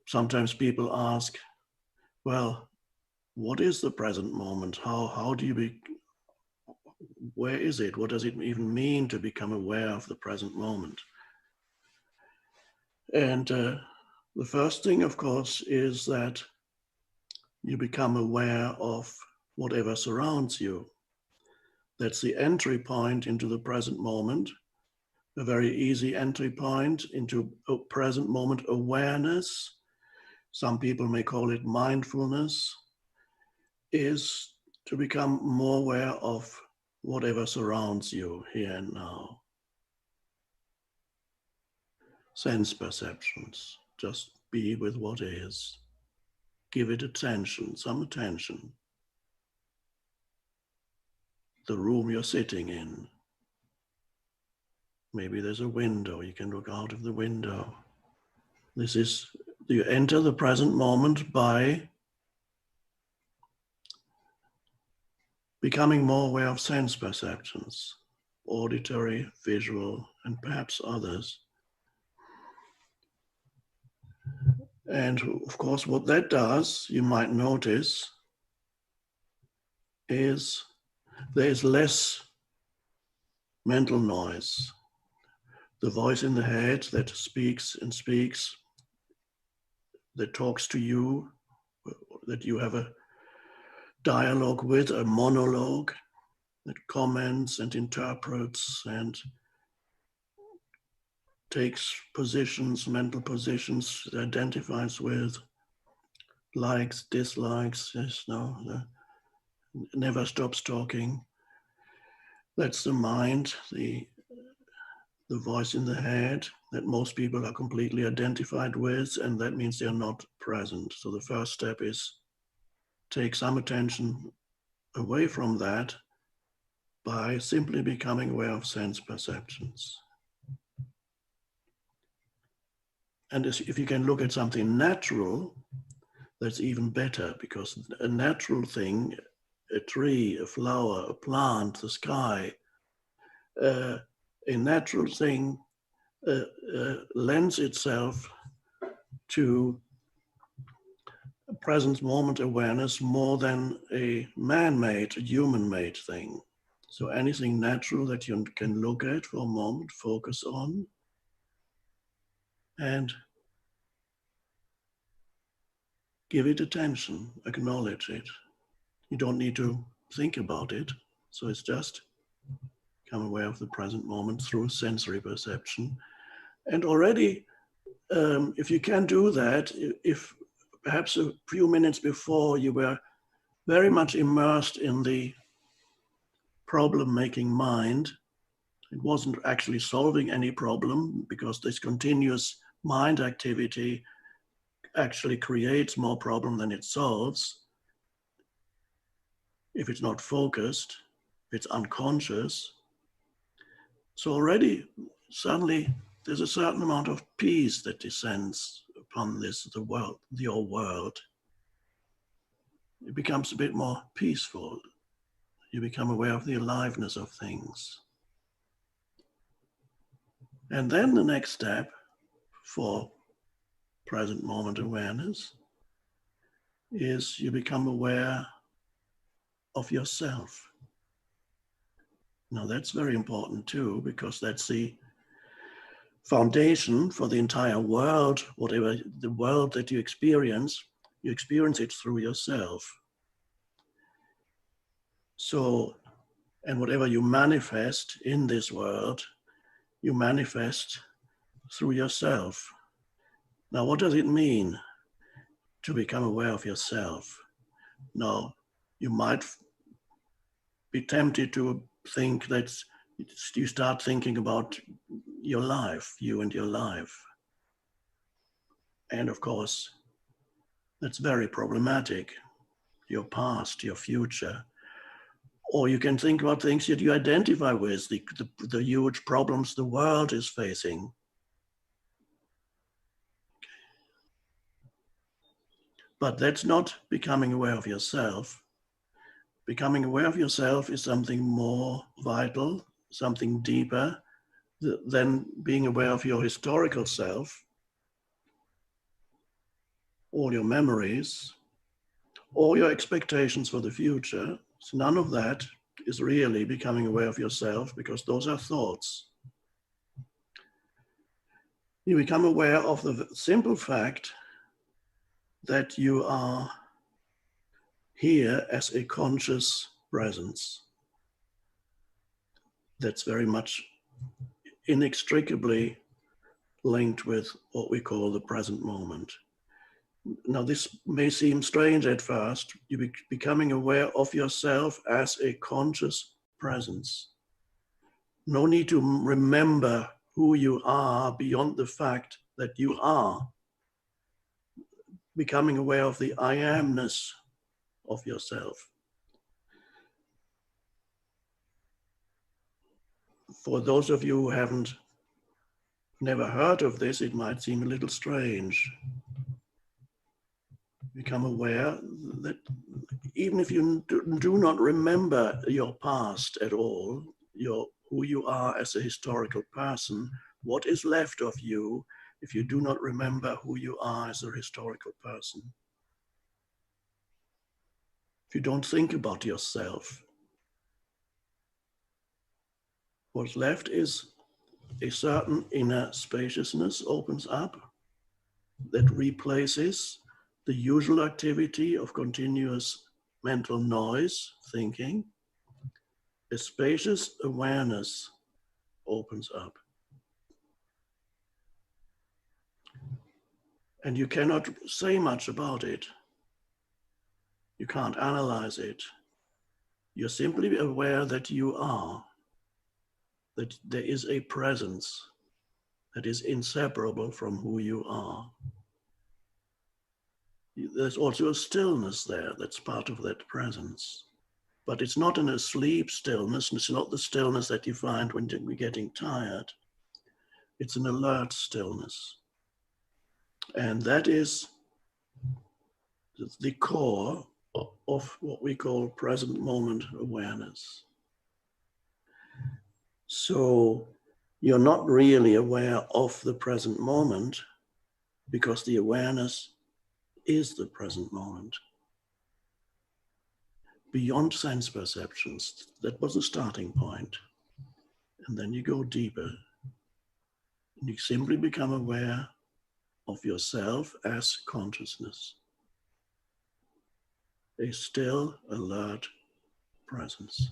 Sometimes people ask, well, what is the present moment? How do you where is it? What does it even mean to become aware of the present moment? And the first thing, of course, is that you become aware of whatever surrounds you. That's the entry point into the present moment, a very easy entry point into present moment awareness. Some people may call it mindfulness, is to become more aware of whatever surrounds you here and now. Sense perceptions, just be with what is. Give it attention, some attention. The room you're sitting in. Maybe there's a window, you can look out of the window. This is, you enter the present moment by becoming more aware of sense perceptions, auditory, visual, and perhaps others. And of course, what that does, you might notice, is there's less mental noise. The voice in the head that speaks and speaks, that talks to you, that you have a dialogue with, a monologue, that comments and interprets and takes positions, mental positions, identifies with, likes, dislikes, yes, no, never stops talking. That's the mind, the voice in the head that most people are completely identified with, and that means they're not present. So the first step is take some attention away from that by simply becoming aware of sense perceptions. And if you can look at something natural, that's even better, because a natural thing, a tree, a flower, a plant, the sky, a natural thing lends itself to present moment awareness more than a man-made, human-made thing. So anything natural that you can look at for a moment, focus on, and give it attention, acknowledge it. You don't need to think about it. So it's just become aware of the present moment through sensory perception. And already, if you can do that, if perhaps a few minutes before you were very much immersed in the problem-making mind, it wasn't actually solving any problem, because this continuous mind activity actually creates more problem than it solves. If it's not focused, it's unconscious. So already, suddenly, there's a certain amount of peace that descends upon the world, your world. It becomes a bit more peaceful. You become aware of the aliveness of things. And then the next step for present moment awareness is you become aware of yourself. Now that's very important too, because that's the foundation for the entire world. Whatever the world that you experience it through yourself. So, and whatever you manifest in this world, you manifest through yourself. Now, what does it mean to become aware of yourself? Now, you might be tempted to think that you start thinking about your life, you and your life. And of course, that's very problematic. Your past, your future. Or you can think about things that you identify with, the huge problems the world is facing. But that's not becoming aware of yourself. Becoming aware of yourself is something more vital, something deeper than being aware of your historical self. all your memories, all your expectations for the future. So none of that is really becoming aware of yourself, because those are thoughts. You become aware of the simple fact that you are here as a conscious presence. That's very much inextricably linked with what we call the present moment. Now, this may seem strange at first. You're becoming aware of yourself as a conscious presence. No need to remember who you are beyond the fact that you are. Becoming aware of the I amness of yourself. For those of you who haven't never heard of this, it might seem a little strange. Become aware that even if you do not remember your past at all, who you are as a historical person, what is left of you if you do not remember who you are as a historical person? If you don't think about yourself, what's left is a certain inner spaciousness opens up that replaces the usual activity of continuous mental noise, thinking. A spacious awareness opens up. And you cannot say much about it. You can't analyze it. You're simply aware that you are, that there is a presence that is inseparable from who you are. There's also a stillness there that's part of that presence. But it's not an asleep stillness, and it's not the stillness that you find when you're getting tired. It's an alert stillness. And that is the core of what we call present moment awareness. So you're not really aware of the present moment, because the awareness is the present moment. Beyond sense perceptions, that was the starting point. And then you go deeper. And you simply become aware of yourself as consciousness. A still, alert presence.